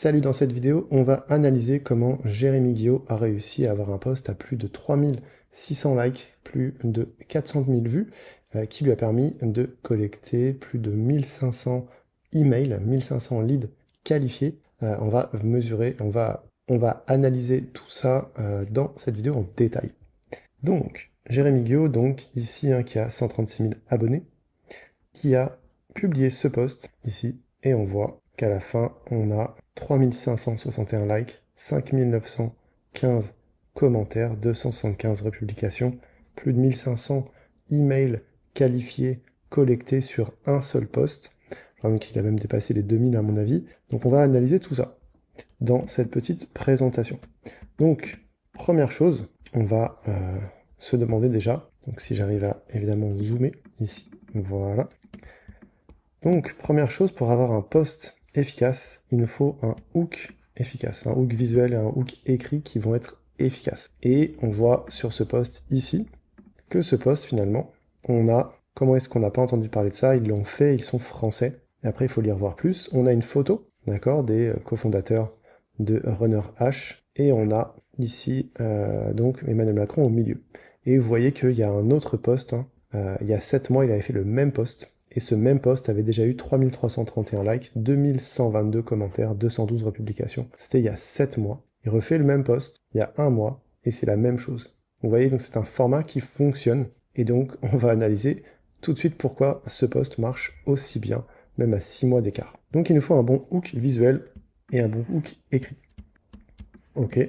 Salut, dans cette vidéo, on va analyser comment Jérémy Guillot a réussi à avoir un post à plus de 3600 likes, plus de 400 000 vues, qui lui a permis de collecter plus de 1500 emails, 1500 leads qualifiés. On va mesurer, on va analyser tout ça dans cette vidéo en détail. Donc, Jérémy Guillot, donc ici, qui a 136 000 abonnés, qui a publié ce post ici, et on voit qu'à la fin, on a 3561 likes, 5915 commentaires, 275 republications, plus de 1500 emails qualifiés, collectés sur un seul post. Donc il a même dépassé les 2000 à mon avis. Donc on va analyser tout ça dans cette petite présentation. Donc, première chose, on va se demander déjà, donc si j'arrive à évidemment zoomer ici, voilà. Donc, première chose, pour avoir un post efficace, il nous faut un hook efficace, un hook visuel et un hook écrit qui vont être efficaces. Et on voit sur ce post ici que ce post, finalement, comment est-ce qu'on n'a pas entendu parler de ça? Ils l'ont fait, ils sont français. Et après, il faut lire voir plus. On a une photo, d'accord, des cofondateurs de Runner H. Et on a ici, donc, Emmanuel Macron au milieu. Et vous voyez qu'il y a un autre post, il y a 7 mois, il avait fait le même post. Et ce même post avait déjà eu 3331 likes, 2122 commentaires, 212 republications. C'était il y a 7 mois. Il refait le même post il y a 1 mois, et c'est la même chose. Vous voyez, donc c'est un format qui fonctionne, et donc on va analyser tout de suite pourquoi ce post marche aussi bien, même à 6 mois d'écart. Donc il nous faut un bon hook visuel et un bon hook écrit. Ok.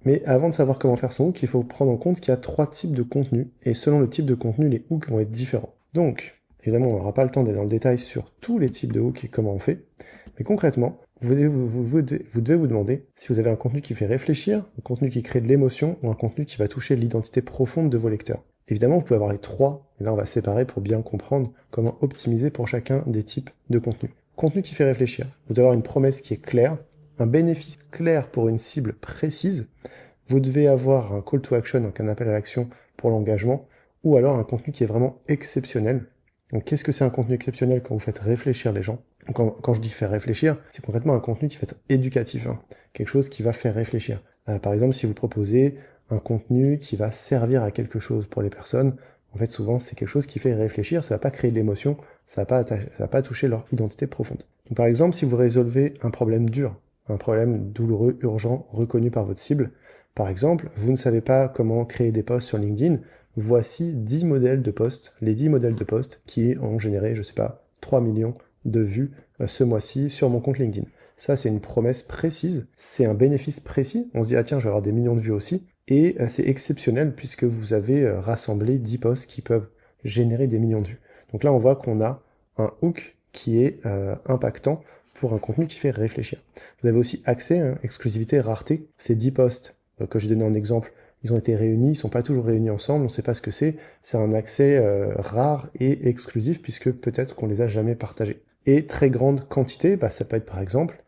Mais avant de savoir comment faire son hook, il faut prendre en compte qu'il y a 3 types de contenus, et selon le type de contenu, les hooks vont être différents. Donc, évidemment, on n'aura pas le temps d'aller dans le détail sur tous les types de hooks et comment on fait, mais concrètement, vous devez vous demander si vous avez un contenu qui fait réfléchir, un contenu qui crée de l'émotion, ou un contenu qui va toucher l'identité profonde de vos lecteurs. Évidemment, vous pouvez avoir les 3, et là on va séparer pour bien comprendre comment optimiser pour chacun des types de contenu. Contenu qui fait réfléchir, vous devez avoir une promesse qui est claire, un bénéfice clair pour une cible précise, vous devez avoir un call to action, donc un appel à l'action pour l'engagement, ou alors un contenu qui est vraiment exceptionnel. Donc qu'est-ce que c'est un contenu exceptionnel quand vous faites réfléchir les gens? Quand je dis faire réfléchir, c'est concrètement un contenu qui va être éducatif, quelque chose qui va faire réfléchir. Par exemple, si vous proposez un contenu qui va servir à quelque chose pour les personnes, en fait souvent c'est quelque chose qui fait réfléchir, ça va pas créer de l'émotion, ça va pas toucher leur identité profonde. Donc par exemple, si vous résolvez un problème dur, un problème douloureux, urgent, reconnu par votre cible, par exemple, vous ne savez pas comment créer des posts sur LinkedIn, voici 10 modèles de posts, les 10 modèles de posts qui ont généré, je sais pas, 3 millions de vues ce mois-ci sur mon compte LinkedIn. Ça, c'est une promesse précise, c'est un bénéfice précis. On se dit, ah tiens, je vais avoir des millions de vues aussi. Et c'est exceptionnel puisque vous avez rassemblé 10 posts qui peuvent générer des millions de vues. Donc là, on voit qu'on a un hook qui est impactant pour un contenu qui fait réfléchir. Vous avez aussi accès, exclusivité, rareté. Ces 10 posts que j'ai donné en exemple, ils ont été réunis, ils sont pas toujours réunis ensemble, on ne sait pas ce que c'est un accès rare et exclusif puisque peut-être qu'on les a jamais partagés. Et très grande quantité, ça peut être par exemple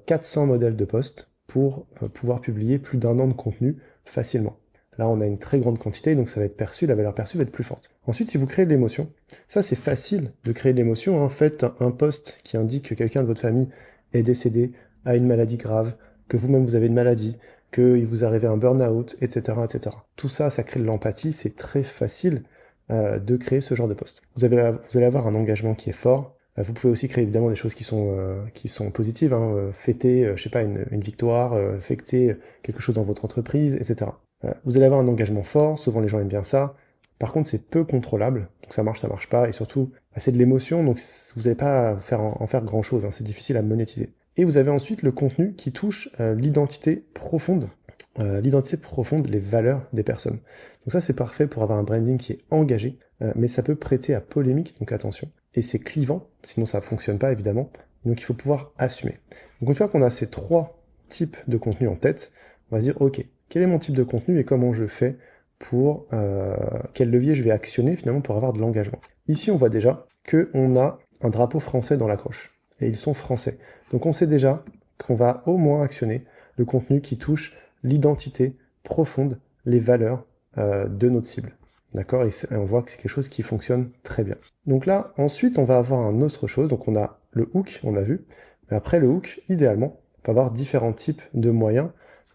400 modèles de posts pour pouvoir publier plus d'1 an de contenu facilement. Là, on a une très grande quantité, donc ça va être perçu, la valeur perçue va être plus forte. Ensuite, si vous créez de l'émotion, ça c'est facile de créer de l'émotion. Faites un post qui indique que quelqu'un de votre famille est décédé, a une maladie grave, que vous-même vous avez une maladie, qu'il vous arrive un burn-out, etc., etc. Tout ça, ça crée de l'empathie, c'est très facile de créer ce genre de post. Vous allez avoir un engagement qui est fort. Vous pouvez aussi créer évidemment des choses qui sont positives, fêter, je sais pas, une victoire, fêter quelque chose dans votre entreprise, etc. Vous allez avoir un engagement fort, souvent les gens aiment bien ça. Par contre, c'est peu contrôlable, donc ça marche pas, et surtout, c'est de l'émotion, donc vous n'allez pas en faire grand-chose, c'est difficile à monétiser. Et vous avez ensuite le contenu qui touche l'identité profonde, les valeurs des personnes. Donc ça, c'est parfait pour avoir un branding qui est engagé, mais ça peut prêter à polémique, donc attention. Et c'est clivant, sinon ça ne fonctionne pas, évidemment. Donc il faut pouvoir assumer. Donc une fois qu'on a ces 3 types de contenu en tête, on va se dire, ok, quel est mon type de contenu et comment je fais pour quel levier je vais actionner finalement pour avoir de l'engagement. Ici, on voit déjà qu'on a un drapeau français dans l'accroche. Et ils sont français. Donc on sait déjà qu'on va au moins actionner le contenu qui touche l'identité profonde, les valeurs de notre cible. D'accord? Et on voit que c'est quelque chose qui fonctionne très bien. Donc là, ensuite, on va avoir une autre chose. Donc on a le hook, on a vu. Mais après, le hook, idéalement, on peut avoir différents types de moyens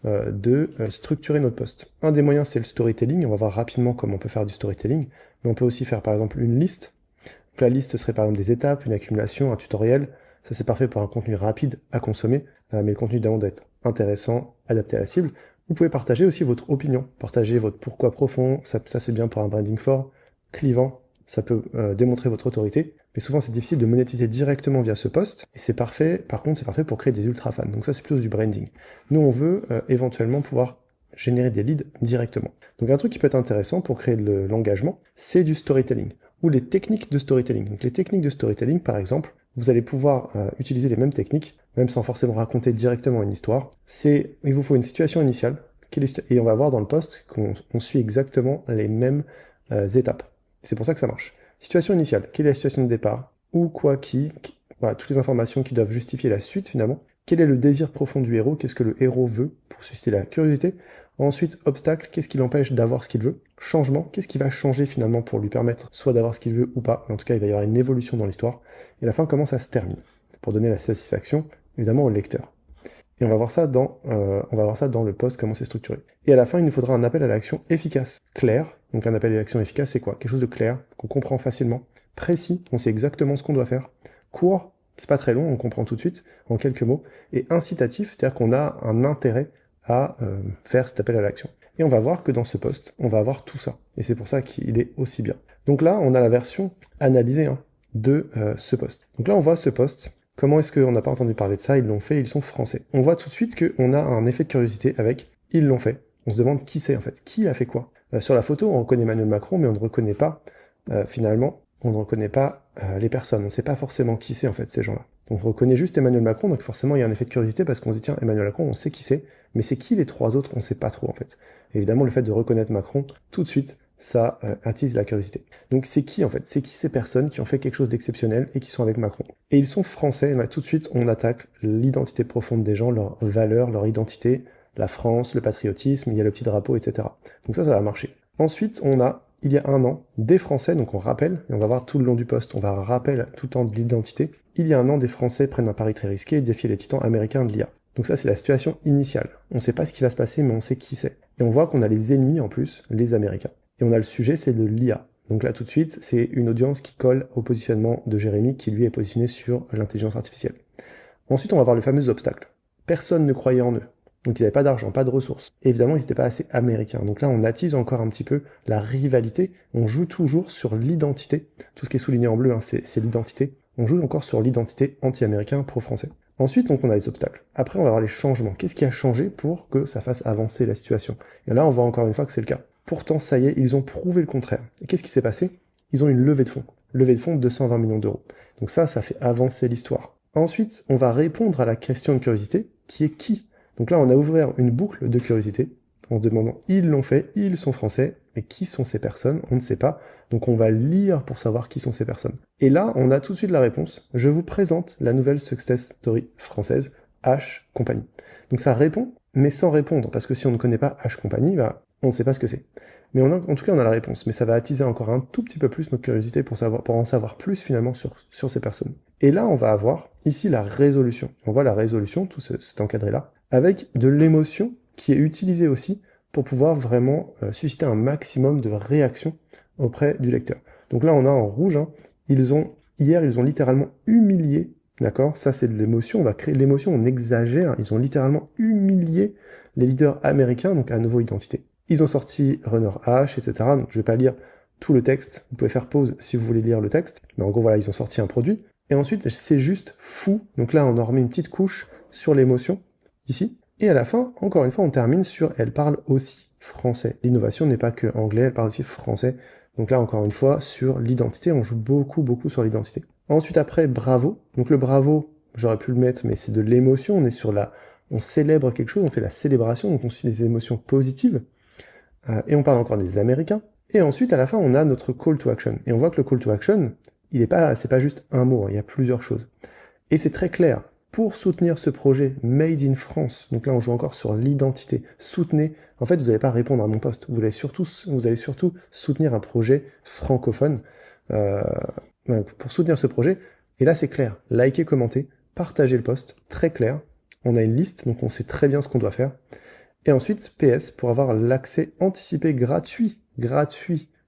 de structurer notre post. Un des moyens, c'est le storytelling. On va voir rapidement comment on peut faire du storytelling. Mais on peut aussi faire, par exemple, une liste. Donc, la liste serait, par exemple, des étapes, une accumulation, un tutoriel. Ça, c'est parfait pour un contenu rapide à consommer, mais le contenu doit être intéressant, adapté à la cible. Vous pouvez partager aussi votre opinion, partager votre pourquoi profond, ça c'est bien pour un branding fort, clivant, ça peut démontrer votre autorité, mais souvent c'est difficile de monétiser directement via ce post, et c'est parfait, par contre c'est parfait pour créer des ultra fans, donc ça c'est plutôt du branding. Nous on veut éventuellement pouvoir générer des leads directement. Donc un truc qui peut être intéressant pour créer de l'engagement, c'est du storytelling, ou les techniques de storytelling. Donc les techniques de storytelling par exemple, vous allez pouvoir utiliser les mêmes techniques, même sans forcément raconter directement une histoire. Il vous faut une situation initiale, et on va voir dans le post qu'on suit exactement les mêmes étapes. C'est pour ça que ça marche. Situation initiale, quelle est la situation de départ, où, quoi, voilà, toutes les informations qui doivent justifier la suite finalement. Quel est le désir profond du héros, qu'est-ce que le héros veut pour susciter la curiosité. Ensuite, obstacle, qu'est-ce qui l'empêche d'avoir ce qu'il veut. Changement, qu'est-ce qui va changer finalement pour lui permettre soit d'avoir ce qu'il veut ou pas, mais en tout cas il va y avoir une évolution dans l'histoire. Et à la fin, comment ça se termine, pour donner la satisfaction évidemment au lecteur. Et on va voir ça dans le post, comment c'est structuré. Et à la fin, il nous faudra un appel à l'action efficace, clair. Donc un appel à l'action efficace, c'est quoi? Quelque chose de clair, qu'on comprend facilement, précis, on sait exactement ce qu'on doit faire, court, c'est pas très long, on comprend tout de suite, en quelques mots, et incitatif, c'est-à-dire qu'on a un intérêt à faire cet appel à l'action. Et on va voir que dans ce post, on va avoir tout ça. Et c'est pour ça qu'il est aussi bien. Donc là, on a la version analysée de ce post. Donc là, on voit ce post. Comment est-ce qu'on n'a pas entendu parler de ça? Ils l'ont fait, ils sont français. On voit tout de suite qu'on a un effet de curiosité avec « ils l'ont fait ». On se demande qui c'est en fait, qui a fait quoi. Sur la photo, on reconnaît Emmanuel Macron, mais on ne reconnaît pas, finalement, on ne reconnaît pas les personnes. On ne sait pas forcément qui c'est en fait, ces gens-là. On reconnaît juste Emmanuel Macron, donc forcément il y a un effet de curiosité parce qu'on se dit tiens, Emmanuel Macron, on sait qui c'est, mais c'est qui les trois autres? On ne sait pas trop en fait. Et évidemment, le fait de reconnaître Macron, tout de suite, ça attise la curiosité. Donc c'est qui en fait? C'est qui ces personnes qui ont fait quelque chose d'exceptionnel et qui sont avec Macron? Et ils sont français, et là, tout de suite on attaque l'identité profonde des gens, leurs valeurs, leur identité, la France, le patriotisme, il y a le petit drapeau, etc. Donc ça va marcher. Ensuite on a, il y a un an, des Français, donc on rappelle, et on va voir tout le long du post, on va rappeler tout le temps de l'identité. Il y a un an, des Français prennent un pari très risqué et défient les titans américains de l'IA. Donc ça c'est la situation initiale. On ne sait pas ce qui va se passer, mais on sait qui c'est. Et on voit qu'on a les ennemis en plus, les Américains. Et on a le sujet, c'est de l'IA. Donc là, tout de suite, c'est une audience qui colle au positionnement de Jérémy, qui lui est positionné sur l'intelligence artificielle. Ensuite, on va voir le fameux obstacle. Personne ne croyait en eux. Donc ils n'avaient pas d'argent, pas de ressources. Et évidemment, ils n'étaient pas assez américains. Donc là, on attise encore un petit peu la rivalité. On joue toujours sur l'identité. Tout ce qui est souligné en bleu, c'est l'identité. On joue encore sur l'identité anti-américain, pro-français. Ensuite, donc, on a les obstacles. Après, on va voir les changements. Qu'est-ce qui a changé pour que ça fasse avancer la situation? Et là, on voit encore une fois que c'est le cas. Pourtant, ça y est, ils ont prouvé le contraire. Et qu'est-ce qui s'est passé? Ils ont une levée de fonds. Levée de fonds de 220 millions d'euros. Donc ça fait avancer l'histoire. Ensuite, on va répondre à la question de curiosité, qui est qui? Donc là, on a ouvert une boucle de curiosité, en demandant, ils l'ont fait, ils sont français, mais qui sont ces personnes? On ne sait pas. Donc on va lire pour savoir qui sont ces personnes. Et là, on a tout de suite la réponse. Je vous présente la nouvelle success story française, H Company. Donc ça répond, mais sans répondre, parce que si on ne connaît pas H Company, on ne sait pas ce que c'est. Mais en tout cas, on a la réponse, mais ça va attiser encore un tout petit peu plus notre curiosité pour en savoir plus finalement sur ces personnes. Et là, on va avoir ici la résolution. On voit la résolution, tout cet encadré-là, avec de l'émotion qui est utilisée aussi pour pouvoir vraiment susciter un maximum de réactions auprès du lecteur. Donc là, on a en rouge, hier, ils ont littéralement humilié, d'accord? Ça, c'est de l'émotion, on va créer de l'émotion, on exagère, ils ont littéralement humilié les leaders américains, donc à nouveau identité. Ils ont sorti Runner H, etc. Donc je vais pas lire tout le texte, vous pouvez faire pause si vous voulez lire le texte, mais en gros, voilà, ils ont sorti un produit. Et ensuite, c'est juste fou. Donc là, on a remis une petite couche sur l'émotion, ici. Et à la fin, encore une fois, on termine sur « elle parle aussi français ». L'innovation n'est pas que anglais, elle parle aussi français. Donc là, encore une fois, sur l'identité, on joue beaucoup sur l'identité. Ensuite, après, bravo. Donc le bravo, j'aurais pu le mettre, mais c'est de l'émotion. On célèbre quelque chose, on fait la célébration, donc on suit des émotions positives. Et on parle encore des Américains. Et ensuite, à la fin, on a notre call to action. Et on voit que le call to action, c'est pas juste un mot, il y a plusieurs choses. Et c'est très clair. Pour soutenir ce projet Made in France, donc là on joue encore sur l'identité, soutenez, en fait vous n'allez pas répondre à mon poste, vous allez surtout soutenir un projet francophone, pour soutenir ce projet, et là c'est clair, likez, commentez, partager le post, très clair. On a une liste, donc on sait très bien ce qu'on doit faire. Et ensuite, PS, pour avoir l'accès anticipé gratuit,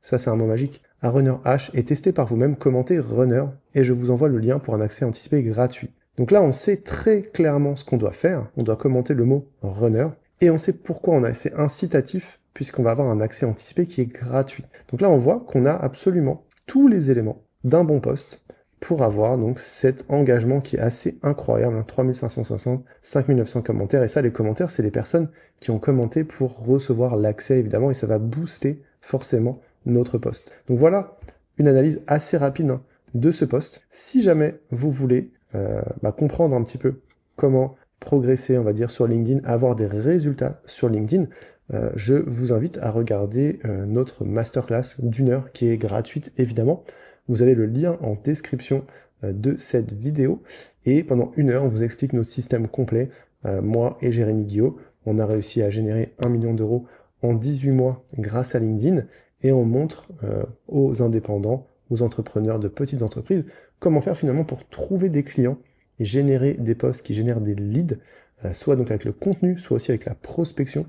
ça c'est un mot magique, à Runner Hash et testé par vous-même, commentez Runner et je vous envoie le lien pour un accès anticipé gratuit. Donc là, on sait très clairement ce qu'on doit faire. On doit commenter le mot Runner et on sait pourquoi c'est incitatif puisqu'on va avoir un accès anticipé qui est gratuit. Donc là, on voit qu'on a absolument tous les éléments d'un bon post pour avoir donc cet engagement qui est assez incroyable, 3560, 5900 commentaires, et ça les commentaires c'est les personnes qui ont commenté pour recevoir l'accès évidemment, et ça va booster forcément notre post. Donc voilà une analyse assez rapide de ce post. Si jamais vous voulez comprendre un petit peu comment progresser, on va dire, sur LinkedIn, avoir des résultats sur LinkedIn, je vous invite à regarder notre masterclass d'1 heure qui est gratuite évidemment. Vous avez le lien en description de cette vidéo et pendant 1 heure on vous explique notre système complet. Moi et Jérémy Guillot, on a réussi à générer 1 million d'euros en 18 mois grâce à LinkedIn et on montre aux indépendants, aux entrepreneurs de petites entreprises comment faire finalement pour trouver des clients et générer des posts qui génèrent des leads, soit donc avec le contenu, soit aussi avec la prospection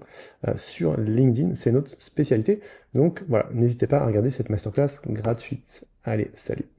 sur LinkedIn. C'est notre spécialité. Donc voilà, n'hésitez pas à regarder cette masterclass gratuite. Allez, salut!